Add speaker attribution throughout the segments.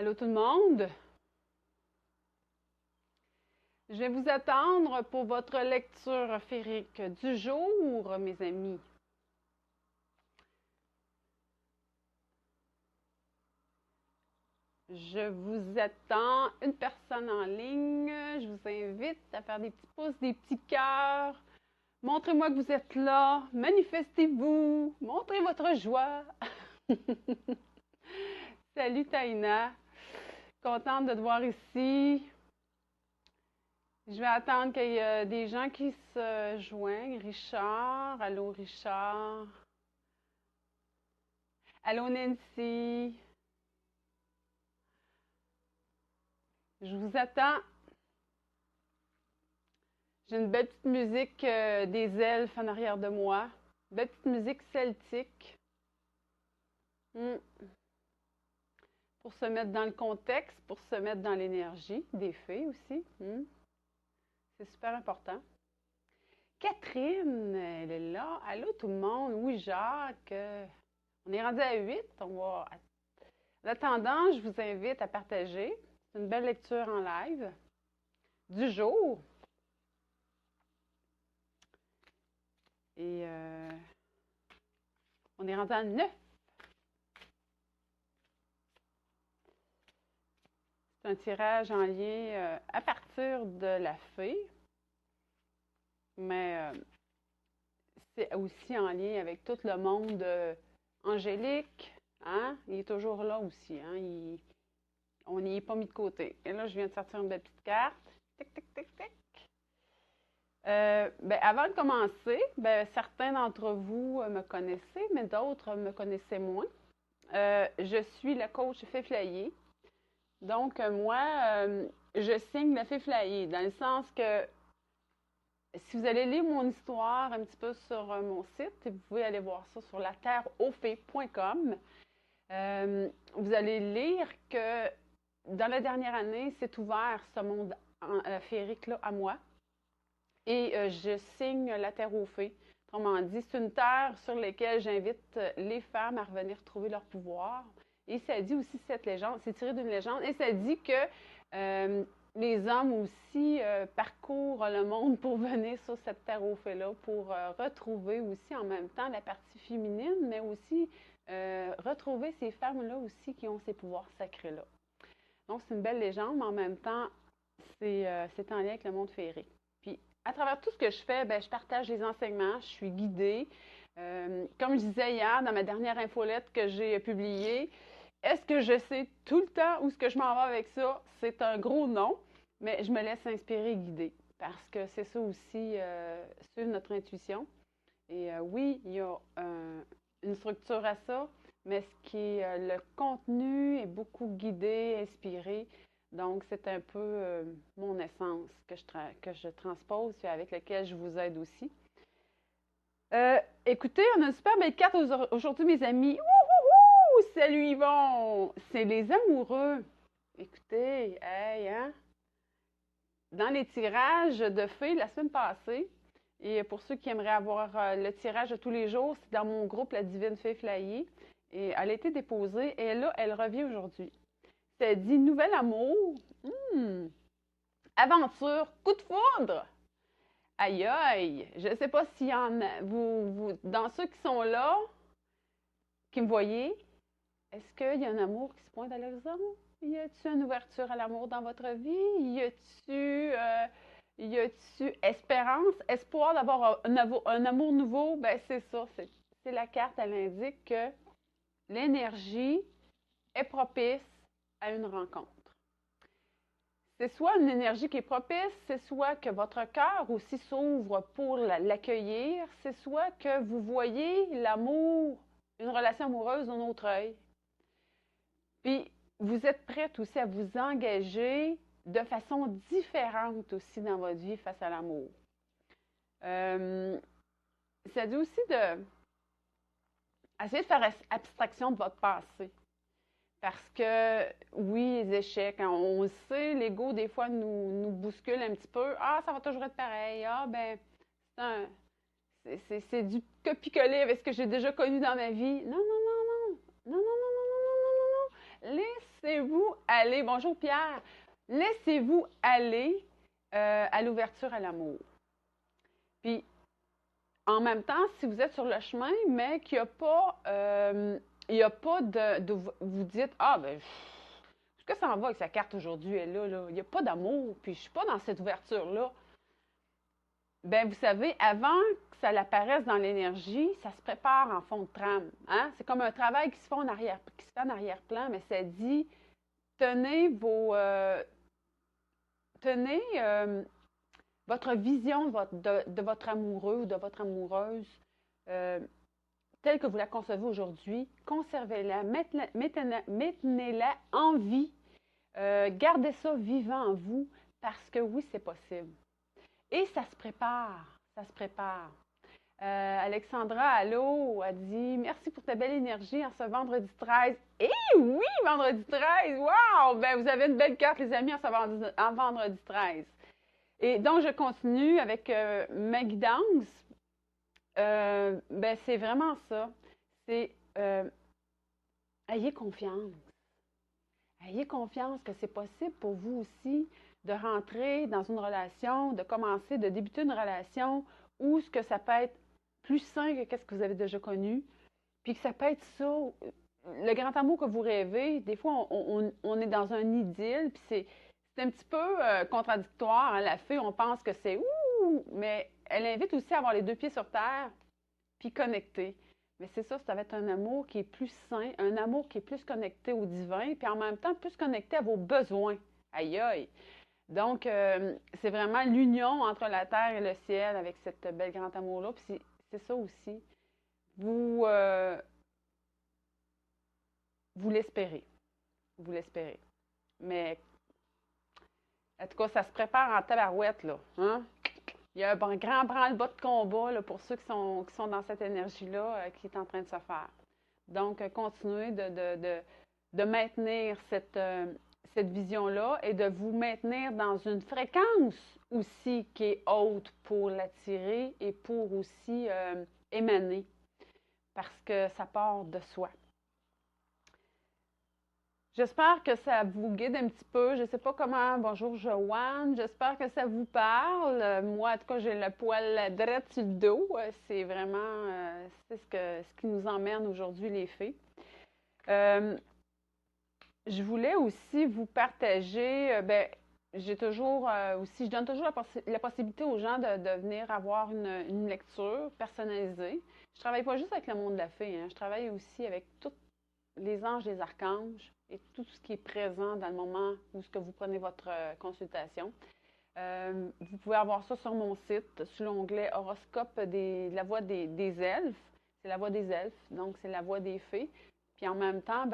Speaker 1: Allô tout le monde? Je vais vous attendre pour votre lecture féerique du jour, mes amis. Je vous attends, une personne en ligne. Je vous invite à faire des petits pouces, des petits cœurs. Montrez-moi que vous êtes là. Manifestez-vous. Montrez votre joie. Salut Taïna. Contente de te voir ici. Je vais attendre qu'il y ait des gens qui se joignent. Richard. Allô Richard. Allô Nancy. Je vous attends. J'ai une belle petite musique des elfes en arrière de moi. Belle petite musique celtique. Hmm. Pour se mettre dans le contexte, pour se mettre dans l'énergie des fées aussi. C'est super important. Catherine, elle est là. Allô tout le monde. Oui, Jacques. On est rendu à 8. En attendant, je vous invite à partager. C'est une belle lecture en live du jour. Et on est rendu à 9. C'est un tirage en lien à partir de la fée, mais c'est aussi en lien avec tout le monde angélique. Hein? Il est toujours là aussi. Hein? On n'y est pas mis de côté. Et là, je viens de sortir une belle petite carte. Tic, tic, tic, tic. Avant de commencer, certains d'entre vous me connaissez, mais d'autres me connaissaient moins. Je suis la coach Fée Flayée. Donc, moi, je signe la Fée Flayée, dans le sens que si vous allez lire mon histoire un petit peu sur mon site, vous pouvez aller voir ça sur laterreaufée.com. Vous allez lire que dans la dernière année, c'est ouvert ce monde féerique-là à moi. Et je signe la terre aux fées. Autrement dit, c'est une terre sur laquelle j'invite les femmes à revenir trouver leur pouvoir. Et ça dit aussi cette légende, c'est tiré d'une légende, et ça dit que les hommes aussi parcourent le monde pour venir sur cette terre aux fées-là, pour retrouver aussi en même temps la partie féminine, mais aussi retrouver ces femmes-là aussi qui ont ces pouvoirs sacrés-là. Donc, c'est une belle légende, mais en même temps, c'est en lien avec le monde féerique. Puis, à travers tout ce que je fais, je partage les enseignements, je suis guidée. Comme je disais hier dans ma dernière infolette que j'ai publiée, est-ce que je sais tout le temps où est-ce que je m'en vais avec ça? C'est un gros non, mais je me laisse inspirer et guider parce que c'est ça aussi, suivre notre intuition. Et oui, il y a une structure à ça, mais ce qui est le contenu est beaucoup guidé, inspiré. Donc, c'est un peu mon essence que je transpose et avec laquelle je vous aide aussi. Écoutez, on a une super belle carte aujourd'hui, mes amis. Wouhouhou! Salut Yvon! C'est les amoureux. Écoutez, hey, hein? Dans les tirages de fées la semaine passée, et pour ceux qui aimeraient avoir le tirage de tous les jours, c'est dans mon groupe La Divine Fée Flayée. Et elle a été déposée et là, elle revient aujourd'hui. Ça dit nouvel amour, aventure, coup de foudre. Aïe aïe, je ne sais pas s'il y en a, dans ceux qui sont là, qui me voyez, est-ce qu'il y a un amour qui se pointe à l'horizon? Y a-t-il une ouverture à l'amour dans votre vie? Y a-t-il espérance, espoir d'avoir un amour nouveau? Ben c'est ça, c'est la carte, elle indique que l'énergie est propice à une rencontre. C'est soit une énergie qui est propice, c'est soit que votre cœur aussi s'ouvre pour l'accueillir, c'est soit que vous voyez l'amour, une relation amoureuse d'un autre œil. Puis, vous êtes prête aussi à vous engager de façon différente aussi dans votre vie face à l'amour. Ça dit aussi de essayer de faire abstraction de votre passé. Parce que, oui, les échecs, hein, on le sait, l'ego, des fois, nous bouscule un petit peu. Ah, ça va toujours être pareil. Ah, ben, c'est du copier-coller avec ce que j'ai déjà connu dans ma vie. Non, non, non, non. Non, non, non, non, non, non, non, non. Laissez-vous aller. Bonjour Pierre. Laissez-vous aller à l'ouverture à l'amour. Puis, en même temps, si vous êtes sur le chemin, mais qu'il n'y a pas, vous dites, ah ben, est-ce que ça en va avec sa carte aujourd'hui, elle là, il n'y a pas d'amour, puis je ne suis pas dans cette ouverture-là. Ben, vous savez, avant que ça apparaisse dans l'énergie, ça se prépare en fond de trame. Hein? C'est comme un travail qui se fait en arrière-plan, mais ça dit, tenez votre vision de votre amoureux ou de votre amoureuse telle que vous la concevez aujourd'hui. Conservez-la, maintenez-la en vie. Gardez ça vivant en vous parce que oui, c'est possible. Et ça se prépare, ça se prépare. Alexandra, allô, a dit « Merci pour ta belle énergie en ce vendredi 13. » Eh oui, vendredi 13! Wow! Ben, vous avez une belle carte, les amis, en vendredi 13. Et donc, je continue avec ma guidance. Ben, c'est vraiment ça. C'est ayez confiance. Ayez confiance que c'est possible pour vous aussi de rentrer dans une relation, de commencer, de débuter une relation où ce que ça peut être plus sain que ce que vous avez déjà connu, puis que ça peut être ça, le grand amour que vous rêvez. Des fois, on est dans un idylle, puis c'est un petit peu contradictoire. Hein, la fée, on pense que c'est ouh, mais elle invite aussi à avoir les deux pieds sur terre, puis connecter. Mais c'est ça, ça va être un amour qui est plus sain, un amour qui est plus connecté au divin, puis en même temps plus connecté à vos besoins. Aïe aïe! Donc, c'est vraiment l'union entre la terre et le ciel avec cette belle grand amour-là. Puis c'est ça aussi. Vous l'espérez. Vous l'espérez. Mais, en tout cas, ça se prépare en tabarouette, là. Hein? Il y a un grand branle-bas de combat là, pour ceux qui sont dans cette énergie-là qui est en train de se faire. Donc, continuez de maintenir cette vision-là et de vous maintenir dans une fréquence aussi qui est haute pour l'attirer et pour aussi émaner, parce que ça part de soi. J'espère que ça vous guide un petit peu. Je ne sais pas comment. Bonjour Joanne. J'espère que ça vous parle. Moi, en tout cas, j'ai le poil à droite sur le dos. C'est vraiment c'est ce qui nous emmène aujourd'hui, les fées. Je voulais aussi vous partager, j'ai toujours aussi, je donne toujours la possibilité aux gens de venir avoir une lecture personnalisée. Je travaille pas juste avec le monde de la fée, hein, je travaille aussi avec tous les anges, les archanges et tout ce qui est présent dans le moment où ce que vous prenez votre consultation. Vous pouvez avoir ça sur mon site, sous l'onglet horoscope de la voix des elfes. C'est la voix des elfes, donc c'est la voix des fées. Puis en même temps,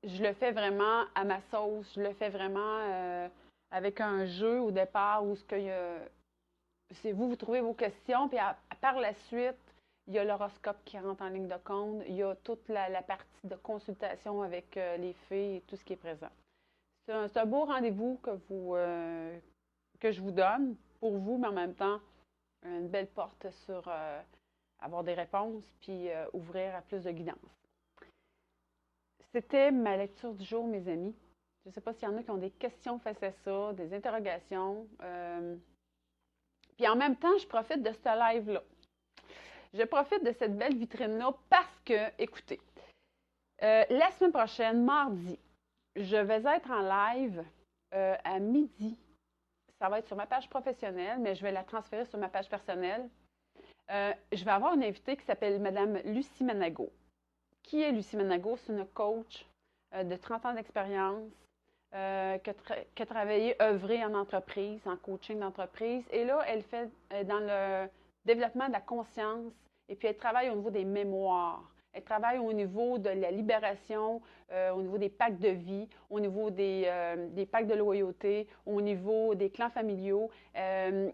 Speaker 1: je le fais vraiment à ma sauce. Je le fais vraiment avec un jeu au départ où c'est vous trouvez vos questions, puis par la suite, il y a l'horoscope qui rentre en ligne de compte. Il y a toute la partie de consultation avec les fées et tout ce qui est présent. C'est un beau rendez-vous que je vous donne pour vous, mais en même temps, une belle porte sur avoir des réponses, puis ouvrir à plus de guidance. C'était ma lecture du jour, mes amis. Je ne sais pas s'il y en a qui ont des questions face à ça, des interrogations. Puis en même temps, je profite de ce live-là. Je profite de cette belle vitrine-là parce que, écoutez, la semaine prochaine, mardi, je vais être en live à midi. Ça va être sur ma page professionnelle, mais je vais la transférer sur ma page personnelle. Je vais avoir une invitée qui s'appelle Madame Lucie Manago. Qui est Lucie Manago? C'est une coach de 30 ans d'expérience qui a travaillé, œuvré en entreprise, en coaching d'entreprise. Et là, elle fait dans le développement de la conscience et puis elle travaille au niveau des mémoires. Elle travaille au niveau de la libération, au niveau des pactes de vie, au niveau des pactes de loyauté, au niveau des clans familiaux. Elle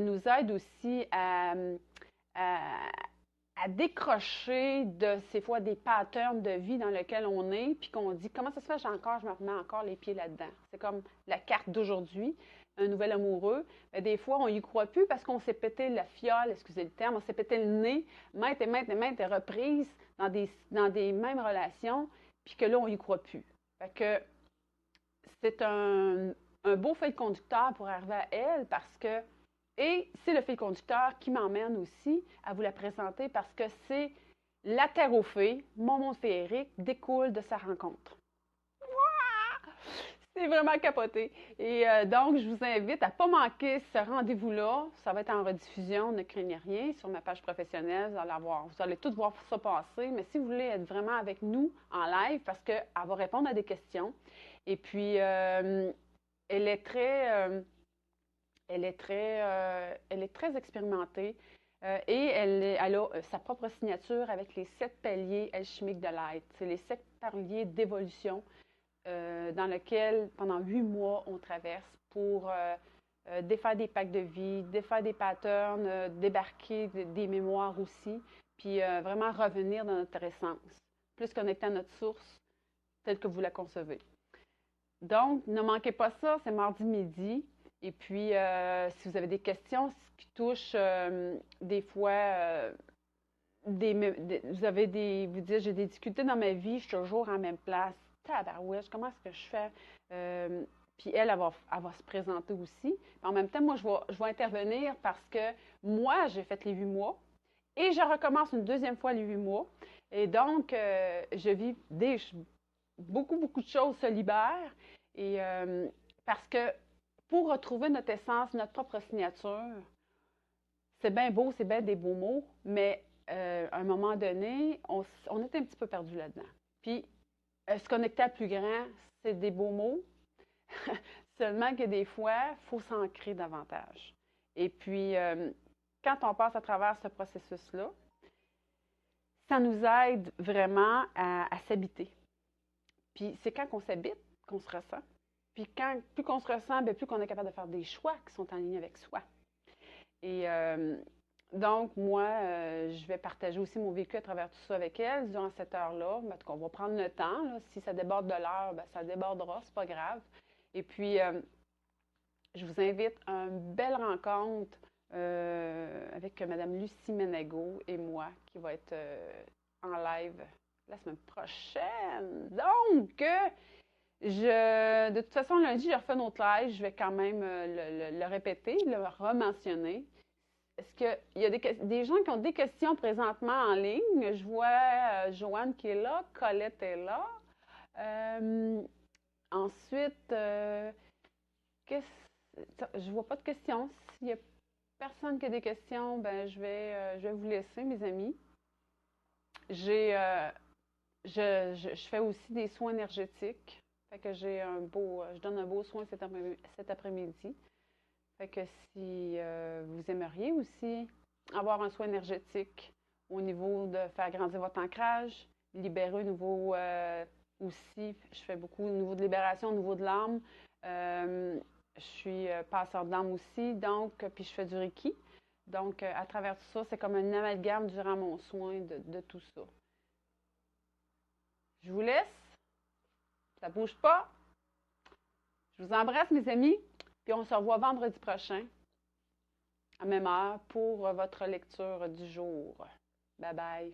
Speaker 1: nous aide aussi à décrocher de ces fois des patterns de vie dans lesquels on est, puis qu'on dit comment ça se fait, je me remets encore les pieds là-dedans. C'est comme la carte d'aujourd'hui, un nouvel amoureux. Mais des fois, on y croit plus parce qu'on s'est pété la fiole, excusez le terme, on s'est pété le nez, maintes et reprises dans des mêmes relations. puis que là, on n'y croit plus. Fait que c'est un beau fil conducteur pour arriver à elle parce que, et c'est le fil conducteur qui m'emmène aussi à vous la présenter parce que c'est la Terre aux fées, mon monde féerique, découle de sa rencontre. C'est vraiment capoté. Et donc, je vous invite à ne pas manquer ce rendez-vous-là. Ça va être en rediffusion, ne craignez rien, sur ma page professionnelle. Vous allez tout voir ça passer. Mais si vous voulez être vraiment avec nous en live, parce qu'elle va répondre à des questions. Et puis, elle est très expérimentée. Et elle a sa propre signature avec les 7 paliers alchimiques de l'être. C'est les 7 paliers d'évolution dans lequel, pendant 8 mois, on traverse pour défaire des packs de vie, défaire des patterns, débarquer des mémoires aussi, puis vraiment revenir dans notre essence, plus connecté à notre source, telle que vous la concevez. Donc, ne manquez pas ça, c'est mardi midi. Et puis, si vous avez des questions qui touchent des fois, vous dites, j'ai des difficultés dans ma vie, je suis toujours en même place. Tabarouette, comment est-ce que je fais? Puis elle va se présenter aussi. Puis en même temps, moi, je vais intervenir parce que moi, j'ai fait les 8 mois et je recommence une deuxième fois les 8 mois. Et donc, je vis beaucoup, beaucoup de choses se libèrent. Et parce que pour retrouver notre essence, notre propre signature, c'est bien beau, c'est bien des beaux mots, mais à un moment donné, on est un petit peu perdu là-dedans. Puis, se connecter à plus grand, c'est des beaux mots. Seulement que des fois, il faut s'ancrer davantage. Et puis, quand on passe à travers ce processus-là, ça nous aide vraiment à s'habiter. Puis, c'est quand on s'habite qu'on se ressent. Puis, plus qu'on se ressent, bien, plus qu'on est capable de faire des choix qui sont en ligne avec soi. Et donc, moi, je vais partager aussi mon vécu à travers tout ça avec elle durant cette heure-là. En tout cas, on va prendre le temps. Là. Si ça déborde de l'heure, bien, ça débordera, c'est pas grave. Et puis, je vous invite à une belle rencontre avec Mme Lucie Ménago et moi qui va être en live la semaine prochaine. Donc, de toute façon, lundi, je refais notre live. Je vais quand même le répéter, le rementionner. Est-ce qu'il y a des gens qui ont des questions présentement en ligne? Je vois Joanne qui est là, Colette est là. Ensuite, je vois pas de questions. S'il n'y a personne qui a des questions, ben je vais vous laisser, mes amis. Je fais aussi des soins énergétiques. Fait que je donne un beau soin cet après-midi. Fait que si vous aimeriez aussi avoir un soin énergétique au niveau de faire grandir votre ancrage, libérer au niveau aussi, je fais beaucoup au niveau de libération, au niveau de l'âme. Je suis passeur d'âme aussi, donc, puis je fais du Reiki. Donc, à travers tout ça, c'est comme un amalgame durant mon soin de tout ça. Je vous laisse. Ça ne bouge pas. Je vous embrasse, mes amis. Puis on se revoit vendredi prochain, à même heure, pour votre lecture du jour. Bye bye.